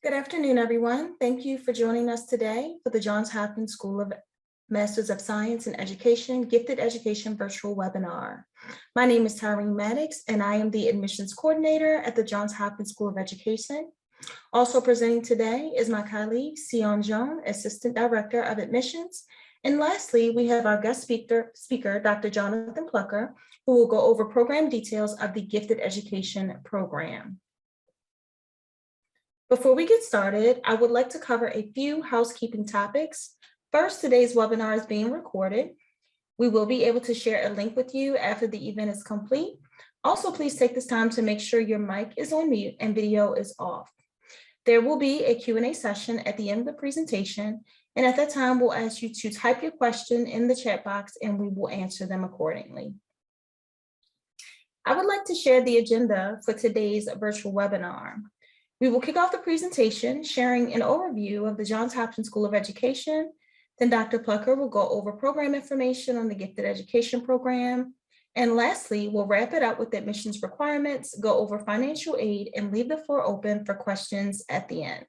Good afternoon, everyone. Thank you for joining us today for the Johns Hopkins School of Masters of Science in Education Gifted Education Virtual Webinar. My name is Tyreen Maddox, and I am the Admissions Coordinator at the Johns Hopkins School of Education. Also presenting today is my colleague, Sion Joan, Assistant Director of Admissions. And lastly, we have our guest speaker, Dr. Jonathan Plucker, who will go over program details of the Gifted Education program. Before we get started, I would like to cover a few housekeeping topics. First, today's webinar is being recorded. We will be able to share a link with you after the event is complete. Also, please take this time to make sure your mic is on mute and video is off. There will be a Q&A session at the end of the presentation, and at that time, we'll ask you to type your question in the chat box and we will answer them accordingly. I would like to share the agenda for today's virtual webinar. We will kick off the presentation sharing an overview of the Johns Hopkins School of Education. Then Dr. Plucker will go over program information on the Gifted Education program. And lastly, we'll wrap it up with admissions requirements, go over financial aid, and leave the floor open for questions at the end.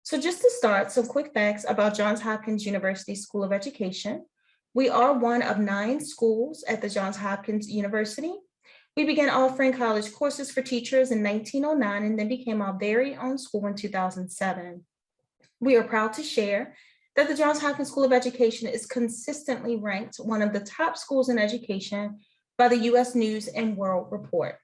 So just to start, some quick facts about Johns Hopkins University School of Education. We are one of 9 schools at the Johns Hopkins University. We began offering college courses for teachers in 1909 and then became our very own school in 2007. We are proud to share that the Johns Hopkins School of Education is consistently ranked one of the top schools in education by the U.S. News and World Report.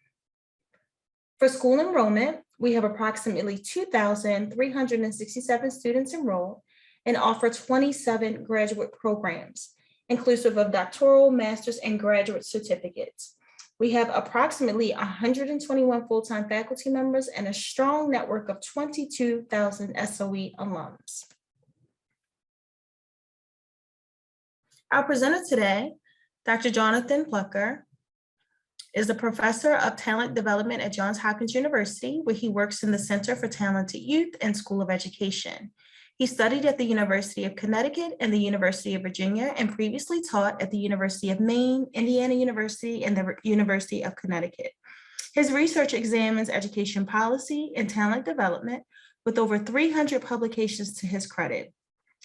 For school enrollment, we have approximately 2,367 students enrolled and offer 27 graduate programs, inclusive of doctoral, master's, and graduate certificates. We have approximately 121 full-time faculty members and a strong network of 22,000 SOE alums. Our presenter today, Dr. Jonathan Plucker, is a professor of talent development at Johns Hopkins University, where he works in the Center for Talented Youth and School of Education. He studied at the University of Connecticut and the University of Virginia, and previously taught at the University of Maine, Indiana University, and the University of Connecticut. His research examines education policy and talent development with over 300 publications to his credit.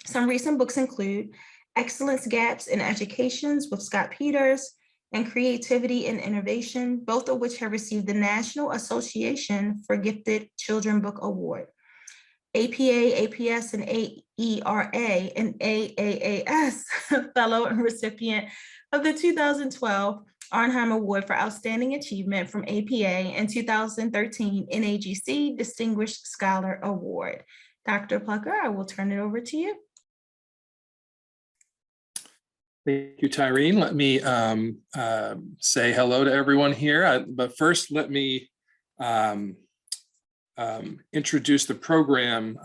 Some recent books include Excellence Gaps in Educations with Scott Peters and Creativity and Innovation, both of which have received the National Association for Gifted Children Book Award. APA, APS, and AERA, and AAAS fellow and recipient of the 2012 Arnheim Award for Outstanding Achievement from APA and 2013 NAGC Distinguished Scholar Award. Dr. Plucker, I will turn it over to you. Thank you, Tyreen. Let me say hello to everyone here. But first, let me introduce the program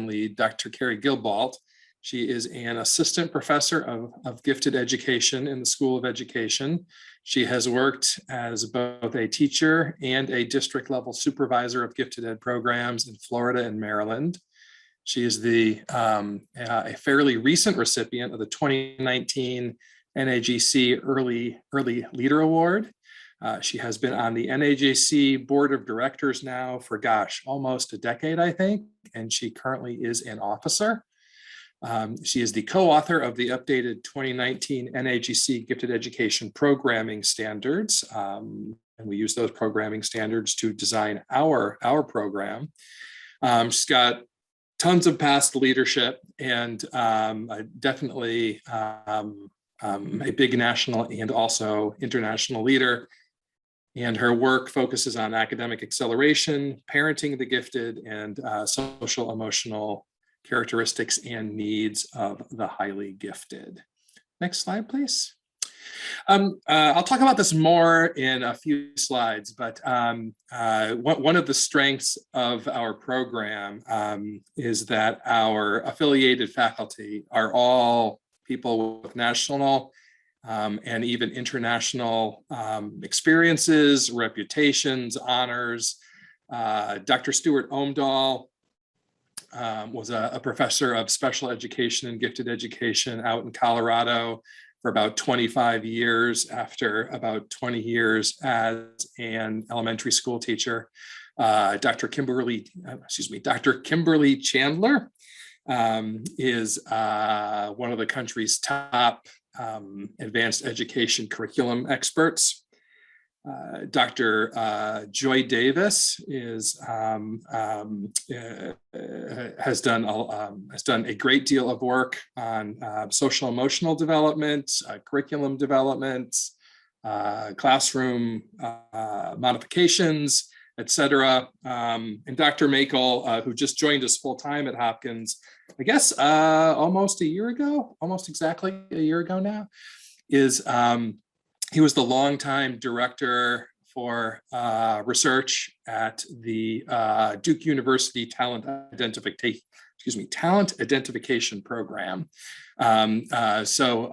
lead, Dr. Carrie Gilbalt. She is an assistant professor of gifted education in the School of Education. She has worked as both a teacher and a district level supervisor of gifted ed programs in Florida and Maryland. She is a fairly recent recipient of the 2019 NAGC Early Leader Award. She has been on the NAGC Board of Directors now for, almost a decade, I think, and she currently is an officer. She is the co-author of the updated 2019 NAGC Gifted Education Programming Standards, and we use those programming standards to design our program. She's got tons of past leadership and definitely a big national and also international leader. And her work focuses on academic acceleration, parenting the gifted, and social emotional characteristics and needs of the highly gifted. Next slide, please. I'll talk about this more in a few slides, but one of the strengths of our program is that our affiliated faculty are all people with national and even international experiences, reputations, honors. Dr. Stuart Omdahl was a professor of special education and gifted education out in Colorado for about 25 years after about 20 years as an elementary school teacher. Dr. Kimberly Chandler is one of the country's top advanced education curriculum experts. Dr. Joy Davis has done a great deal of work on social emotional development, curriculum development, classroom modifications, etc. And Dr. Makel, who just joined us full time at Hopkins, I guess almost exactly a year ago now, he was the longtime director for research at the Duke University Talent Identification Program. So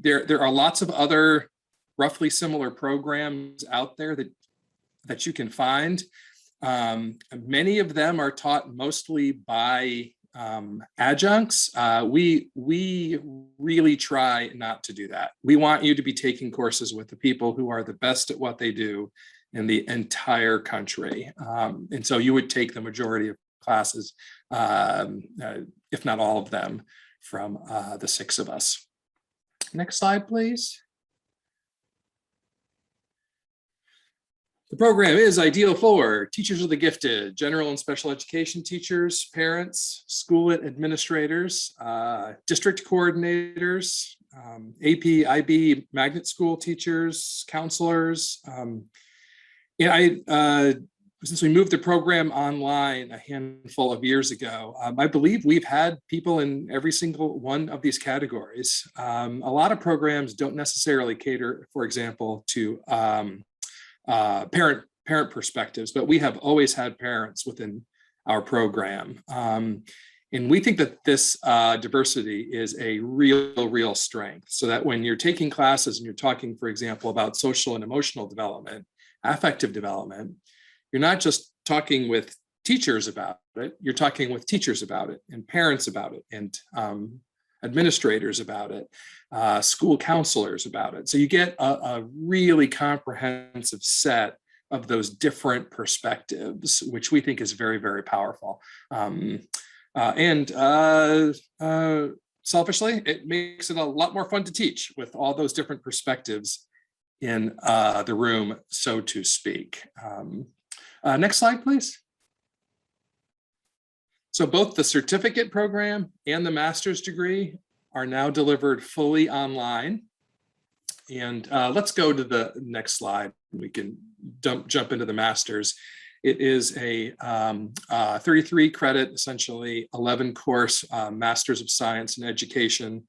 there are lots of other roughly similar programs out there that you can find. Many of them are taught mostly by adjuncts. We really try not to do that. We want you to be taking courses with the people who are the best at what they do in the entire country. And so you would take the majority of classes, if not all of them, from the 6 of us. Next slide, please. The program is ideal for teachers of the gifted, general and special education teachers, parents, school administrators, district coordinators, AP, IB, magnet school teachers, counselors. Since we moved the program online a handful of years ago, I believe we've had people in every single one of these categories. A lot of programs don't necessarily cater, for example, to parent perspectives, but we have always had parents within our program. And we think that this diversity is a real strength, so that when you're taking classes and you're talking, for example, about social and emotional development, affective development, you're not just talking with teachers about it, you're talking with teachers about it and parents about it and administrators about it, school counselors about it. So you get a really comprehensive set of those different perspectives, which we think is very powerful. Selfishly, it makes it a lot more fun to teach with all those different perspectives in the room, so to speak. Next slide, please. So both the certificate program and the master's degree are now delivered fully online. And let's go to the next slide. We can jump into the master's. It is a 33 credit, essentially 11 course Masters of Science in Education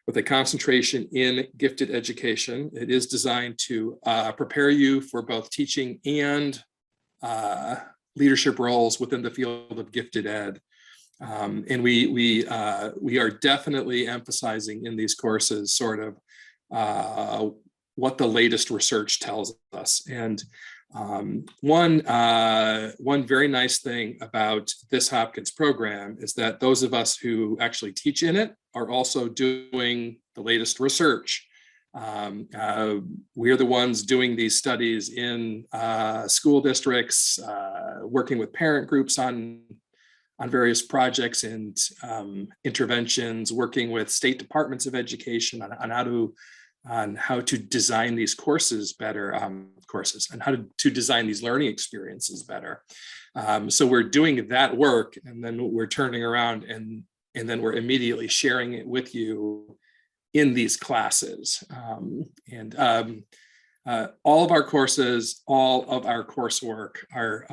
with a concentration in gifted education. It is designed to prepare you for both teaching and leadership roles within the field of gifted ed. And we are definitely emphasizing in these courses sort of what the latest research tells us. And one very nice thing about this Hopkins program is that those of us who actually teach in it are also doing the latest research. We're the ones doing these studies in school districts, working with parent groups on various projects and interventions, working with state departments of education on how to design these courses better, and how to design these learning experiences better. So we're doing that work, and then we're turning around and then we're immediately sharing it with you in these classes. All of our courses, all of our coursework are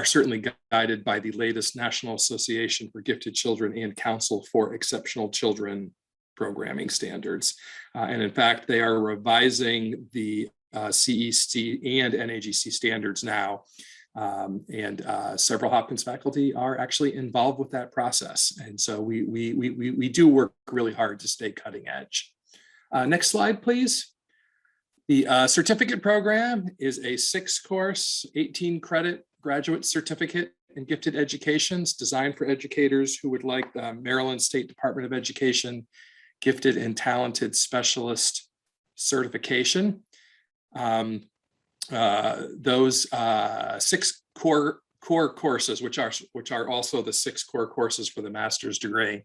certainly guided by the latest National Association for Gifted Children and Council for Exceptional Children programming standards. And in fact, they are revising the CEC and NAGC standards now. Several Hopkins faculty are actually involved with that process. And so we do work really hard to stay cutting edge. Next slide, please. The certificate program is a 6-course, 18-credit graduate certificate in gifted educations designed for educators who would like the Maryland State Department of Education Gifted and Talented Specialist certification. those 6 core courses, which are also the 6 core courses for the master's degree,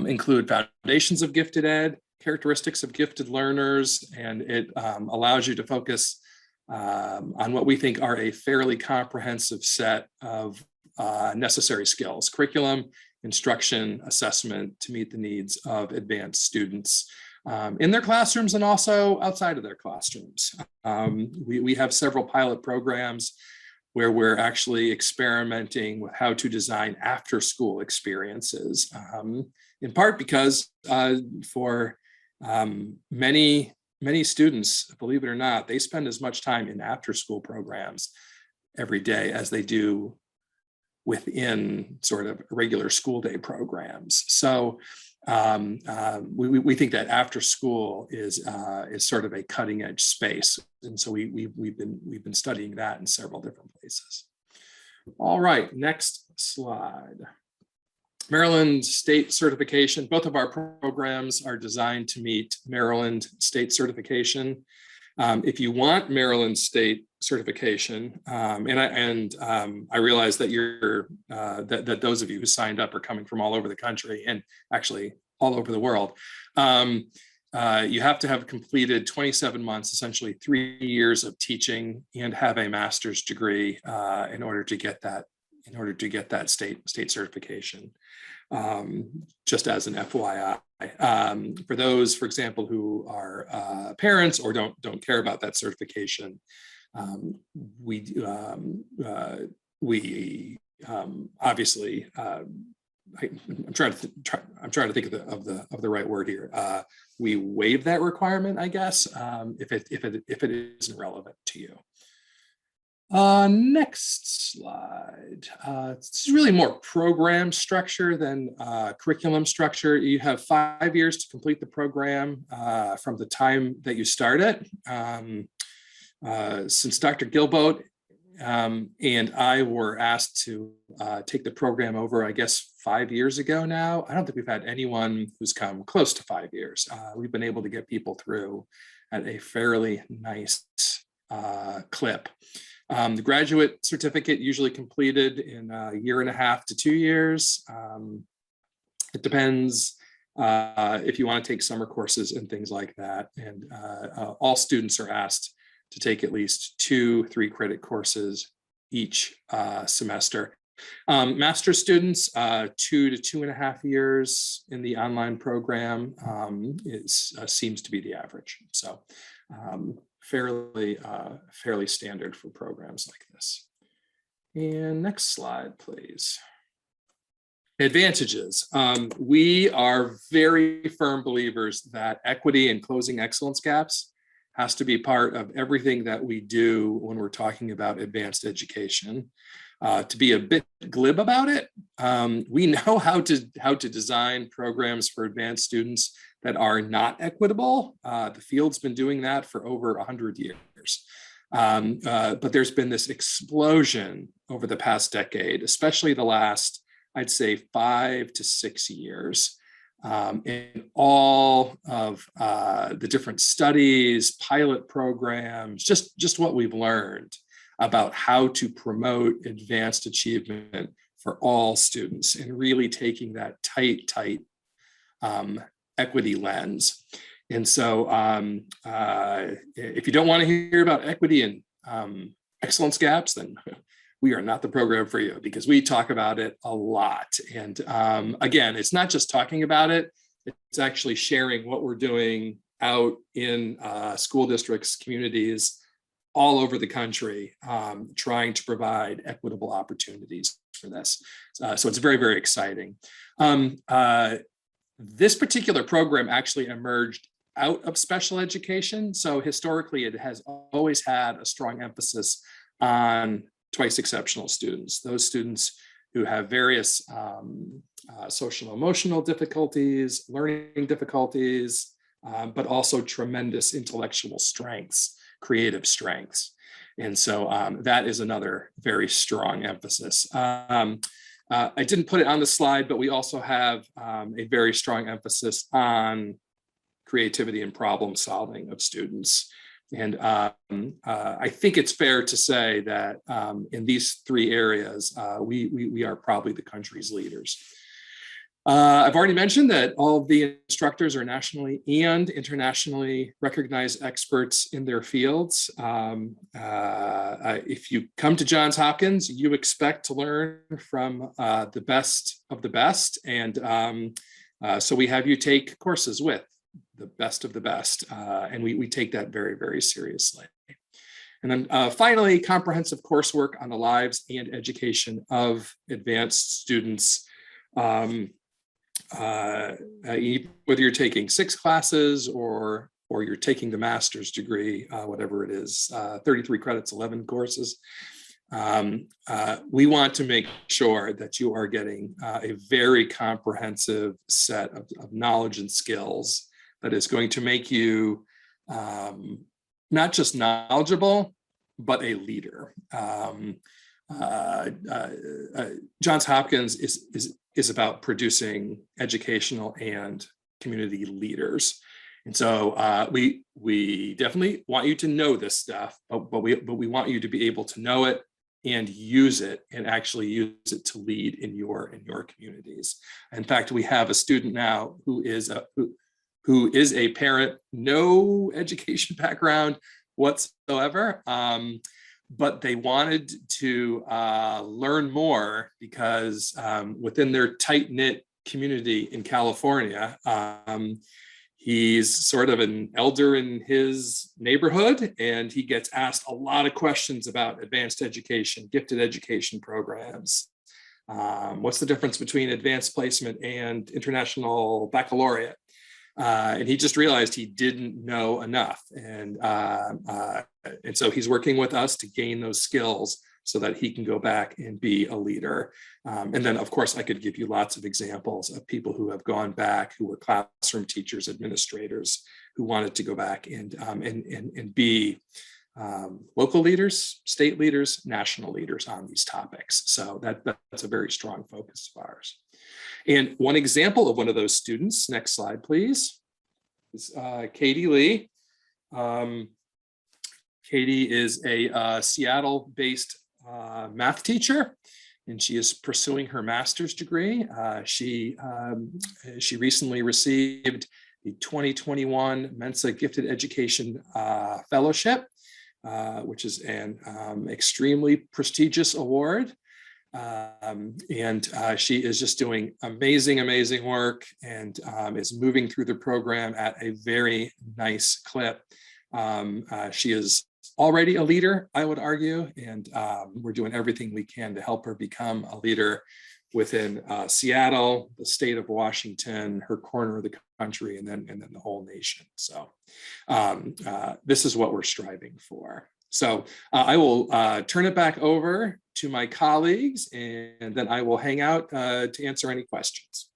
include Foundations of Gifted Ed, Characteristics of Gifted Learners, and it allows you to focus on what we think are a fairly comprehensive set of necessary skills: curriculum, instruction, assessment to meet the needs of advanced students in their classrooms and also outside of their classrooms. We have several pilot programs where we're actually experimenting with how to design after-school experiences, in part because for many students, believe it or not, they spend as much time in after-school programs every day as they do within sort of regular school day programs. So we think that after school is sort of a cutting edge space, and so we've been studying that in several different places. All right, next slide. Maryland state certification. Both of our programs are designed to meet Maryland state certification. If you want Maryland state certification, I realize that that those of you who signed up are coming from all over the country and actually all over the world. You have to have completed 27 months, essentially 3 years of teaching, and have a master's degree in order to get that state certification. Just as an FYI, for those, for example, who are parents or don't care about that certification, we obviously, I'm trying to think of the right word here. We waive that requirement, I guess, if it isn't relevant to you. Next slide. This is really more program structure than curriculum structure. You have 5 years to complete the program from the time that you start it. Since Dr. Gilbalt and I were asked to take the program over, I guess, 5 years ago now, I don't think we've had anyone who's come close to 5 years. We've been able to get people through at a fairly nice clip. The graduate certificate usually completed in 1.5 to 2 years. It depends if you want to take summer courses and things like that. And all students are asked to take at least 2 3-credit courses each semester. Master's students, 2 to 2.5 years in the online program seems to be the average. So fairly standard for programs like this. And next slide, please. Advantages. We are very firm believers that equity and closing excellence gaps has to be part of everything that we do when we're talking about advanced education. To be a bit glib about it, we know how to design programs for advanced students that are not equitable. The field's been doing that for over 100 years. But there's been this explosion over the past decade, especially the last, I'd say, 5 to 6 years, in all of the different studies, pilot programs, just what we've learned about how to promote advanced achievement for all students, and really taking that tight equity lens. And so if you don't want to hear about equity and excellence gaps, then we are not the program for you, because we talk about it a lot. And again, it's not just talking about it, it's actually sharing what we're doing out in school districts, communities all over the country, trying to provide equitable opportunities for this. So it's very, very exciting. This particular program actually emerged out of special education. So historically, it has always had a strong emphasis on twice exceptional students, those students who have various social emotional difficulties, learning difficulties, but also tremendous intellectual strengths, creative strengths. And so that is another very strong emphasis. I didn't put it on the slide, but we also have a very strong emphasis on creativity and problem solving of students. And I think it's fair to say that in these three areas, we are probably the country's leaders. I've already mentioned that all of the instructors are nationally and internationally recognized experts in their fields. If you come to Johns Hopkins, you expect to learn from the best of the best. And so we have you take courses with the best of the best. And we take that very, very seriously. And then finally, comprehensive coursework on the lives and education of advanced students. Whether you're taking 6 classes or you're taking the master's degree, whatever it is, 33 credits, 11 courses, we want to make sure that you are getting a very comprehensive set of knowledge and skills that is going to make you not just knowledgeable, but a leader. Johns Hopkins is about producing educational and community leaders. And so we definitely want you to know this stuff, but we want you to be able to know it and use it, and actually use it to lead in your communities. In fact, we have a student now who is a parent, no education background whatsoever, but they wanted to learn more because within their tight-knit community in California, he's sort of an elder in his neighborhood, and he gets asked a lot of questions about advanced education, gifted education programs. What's the difference between advanced placement and international baccalaureate? And he just realized he didn't know enough. And so he's working with us to gain those skills so that he can go back and be a leader. And then, of course, I could give you lots of examples of people who have gone back, who were classroom teachers, administrators, who wanted to go back and be local leaders, state leaders, national leaders on these topics. So that's a very strong focus of ours. And one example of one of those students, next slide, please, is Katie Lee. Katie is a Seattle-based math teacher, and she is pursuing her master's degree. She recently received the 2021 Mensa Gifted Education Fellowship, which is an extremely prestigious award. And she is just doing amazing work, and is moving through the program at a very nice clip. She is already a leader, I would argue, and we're doing everything we can to help her become a leader within Seattle, the state of Washington, her corner of the country, and then the whole nation. So this is what we're striving for. So I will turn it back over to my colleagues, and then I will hang out to answer any questions.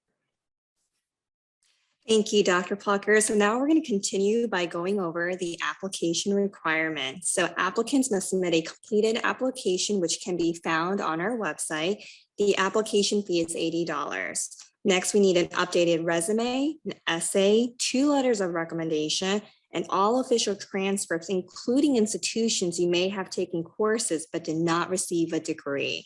Thank you, Dr. Plucker. So now we're going to continue by going over the application requirements. So applicants must submit a completed application, which can be found on our website. The application fee is $80. Next, we need an updated resume, an essay, 2 letters of recommendation, and all official transcripts, including institutions you may have taken courses but did not receive a degree.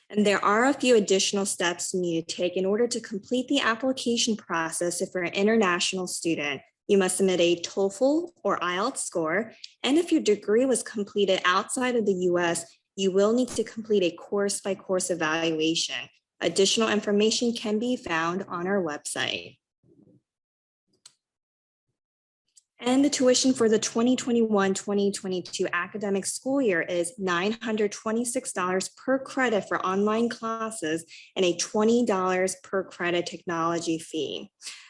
And there are a few additional steps you need to take in order to complete the application process. If you're an international student, you must submit a TOEFL or IELTS score. And if your degree was completed outside of the US, you will need to complete a course-by-course evaluation. Additional information can be found on our website. And the tuition for the 2021-2022 academic school year is $926 per credit for online classes and a $20 per credit technology fee.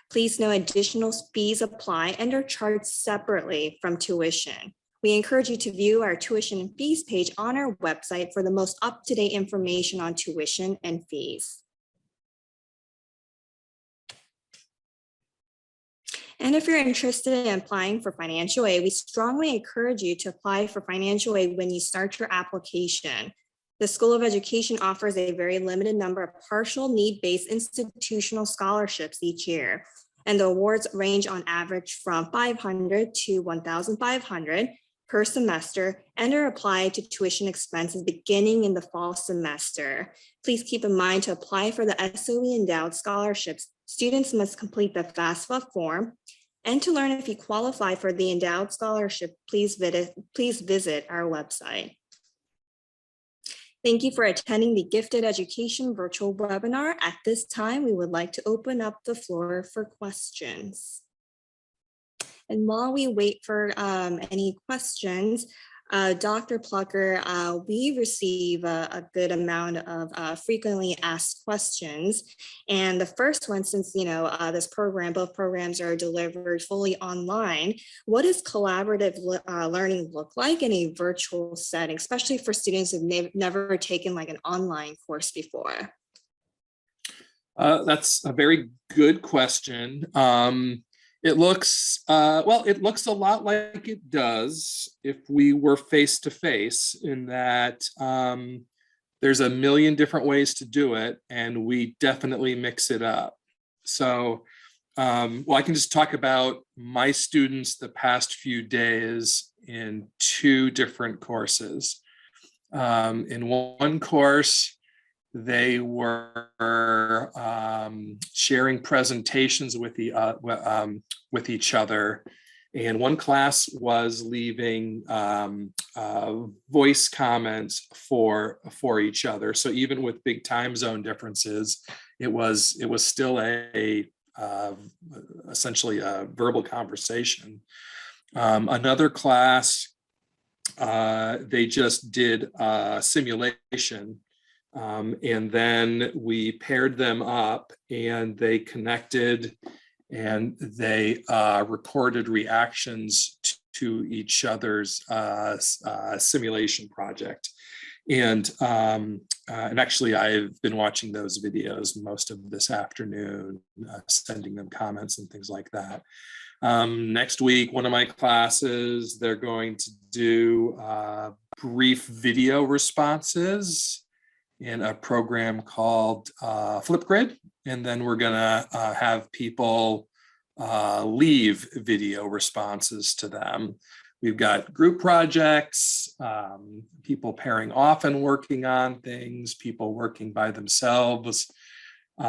Please note additional fees apply and are charged separately from tuition. We encourage you to view our tuition and fees page on our website for the most up-to-date information on tuition and fees. And if you're interested in applying for financial aid, we strongly encourage you to apply for financial aid when you start your application. The School of Education offers a very limited number of partial need-based institutional scholarships each year. And the awards range on average from $500 to $1,500 per semester and are applied to tuition expenses beginning in the fall semester. Please keep in mind to apply for the SOE endowed scholarships, students must complete the FAFSA form. And to learn if you qualify for the endowed scholarship, please visit our website. Thank you for attending the Gifted Education virtual webinar. At this time, we would like to open up the floor for questions. And while we wait for any questions, Dr. Plucker, we receive a good amount of frequently asked questions. And the first one, since this program, both programs are delivered fully online, what does collaborative learning look like in a virtual setting, especially for students who've never taken like an online course before? That's a very good question. It looks, it looks a lot like it does if we were face to face, in that there's a million different ways to do it, and we definitely mix it up. So, I can just talk about my students the past few days in two different courses. In one course, they were sharing presentations with each other, and one class was leaving voice comments for each other. So even with big time zone differences, it was still essentially a verbal conversation. Another class, they just did a simulation. And then we paired them up and they connected and they recorded reactions to each other's simulation project. And actually, I've been watching those videos most of this afternoon, sending them comments and things like that. Next week, one of my classes, they're going to do brief video responses in a program called Flipgrid. And then we're gonna have people leave video responses to them. We've got group projects, people pairing off and working on things, people working by themselves. It's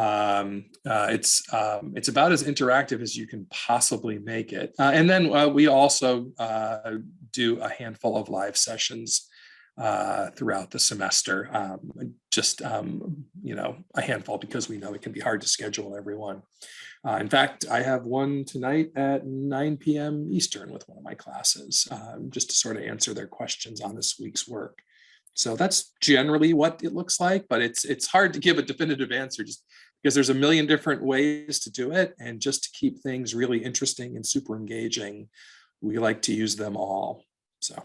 about as interactive as you can possibly make it. And then we also do a handful of live sessions throughout the semester, a handful, because we know it can be hard to schedule everyone. In fact, I have one tonight at 9 p.m. Eastern with one of my classes, just to sort of answer their questions on this week's work. So that's generally what it looks like, but it's hard to give a definitive answer just because there's a million different ways to do it. And just to keep things really interesting and super engaging, we like to use them all. So.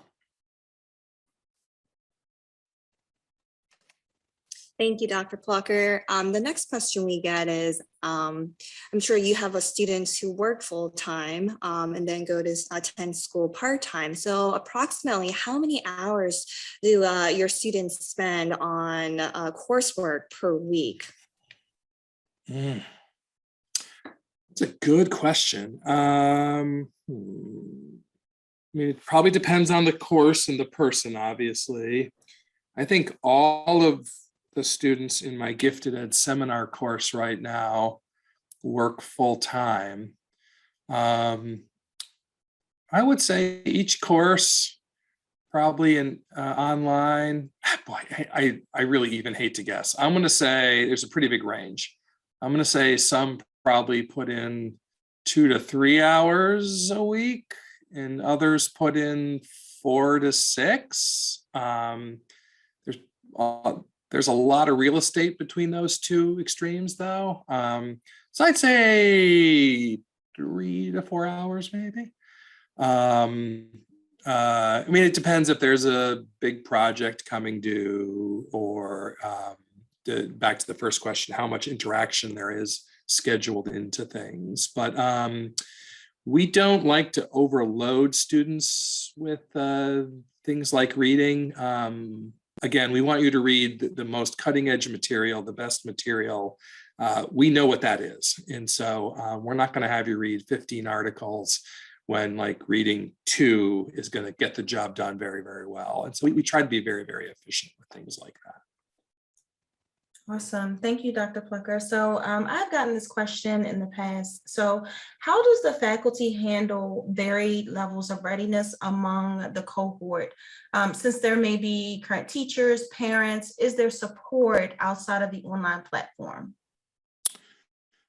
Thank you, Dr. Plucker. The next question we get is, I'm sure you have students who work full-time and then go to attend school part-time. So approximately how many hours do your students spend on coursework per week? That's a good question. I mean, it probably depends on the course and the person, obviously. I think all of the students in my gifted ed seminar course right now work full time. I would say each course probably in online. Boy, I really even hate to guess. I'm going to say there's a pretty big range. I'm going to say some probably put in 2 to 3 hours a week, and others put in 4 to 6. There's a lot of real estate between those two extremes, though. So I'd say 3 to 4 hours, maybe. I mean, it depends if there's a big project coming due, or back to the first question, how much interaction there is scheduled into things. But we don't like to overload students with things like reading. Again, we want you to read the most cutting edge material, the best material we know what that is. And so we're not going to have you read 15 articles when like reading 2 is going to get the job done very, very well. And so we try to be very, very efficient with things like that. Awesome. Thank you, Dr. Plucker. So I've gotten this question in the past. So how does the faculty handle varied levels of readiness among the cohort? Since there may be current teachers, parents, is there support outside of the online platform?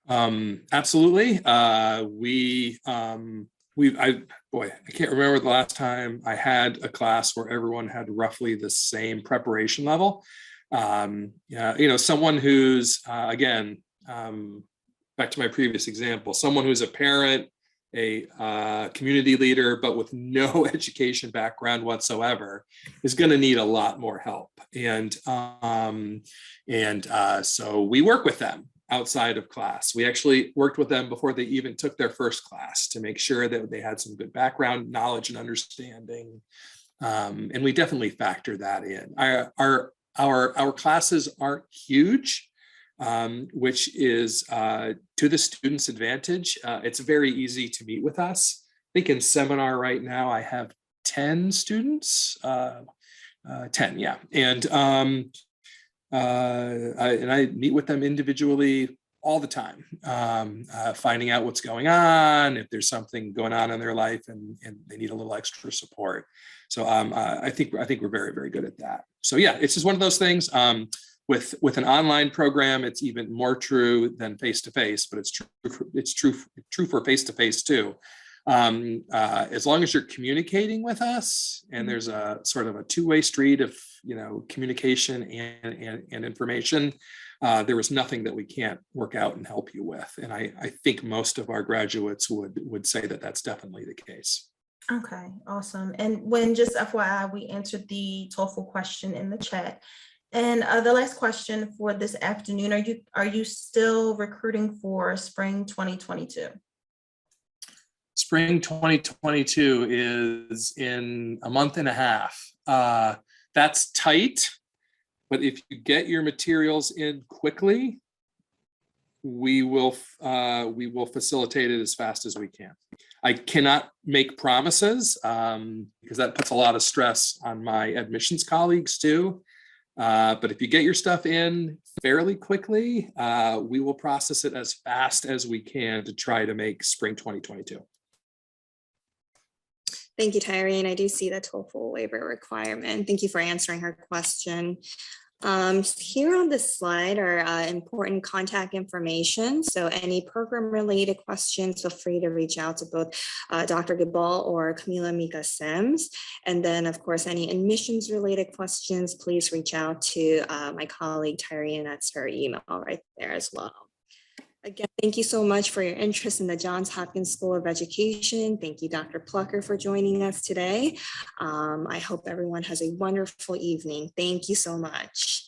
Absolutely. I can't remember the last time I had a class where everyone had roughly the same preparation level. Someone who's, again, back to my previous example, someone who's a parent, a community leader, but with no education background whatsoever is going to need a lot more help. And so we work with them outside of class. We actually worked with them before they even took their first class to make sure that they had some good background knowledge and understanding. And we definitely factor that in. Our classes aren't huge, which is to the student's advantage. It's very easy to meet with us. I think in seminar right now, I have 10 students, 10, yeah. And I meet with them individually all the time, finding out what's going on, if there's something going on in their life and they need a little extra support. So I think we're very, very good at that. So yeah, it's just one of those things. With an online program, it's even more true than face-to-face, but it's true for face-to-face too. As long as you're communicating with us and there's a sort of a two-way street of communication and information, there is nothing that we can't work out and help you with. And I think most of our graduates would say that that's definitely the case. Okay, awesome. And when, just FYI, we answered the TOEFL question in the chat. And the last question for this afternoon, are you still recruiting for spring 2022? Spring 2022 is in a month and a half. That's tight, but if you get your materials in quickly, we will facilitate it as fast as we can. I cannot make promises because that puts a lot of stress on my admissions colleagues too. But if you get your stuff in fairly quickly, we will process it as fast as we can to try to make spring 2022. Thank you, Tyree. I do see the TOEFL waiver requirement. Thank you for answering her question. Here on this slide are important contact information. So any program related questions, feel free to reach out to both Dr. Gilbalt or Camila Mika Sims. And then of course, any admissions related questions, please reach out to my colleague Tyree, and that's her email right there as well. Again, thank you so much for your interest in the Johns Hopkins School of Education. Thank you, Dr. Plucker, for joining us today. I hope everyone has a wonderful evening. Thank you so much.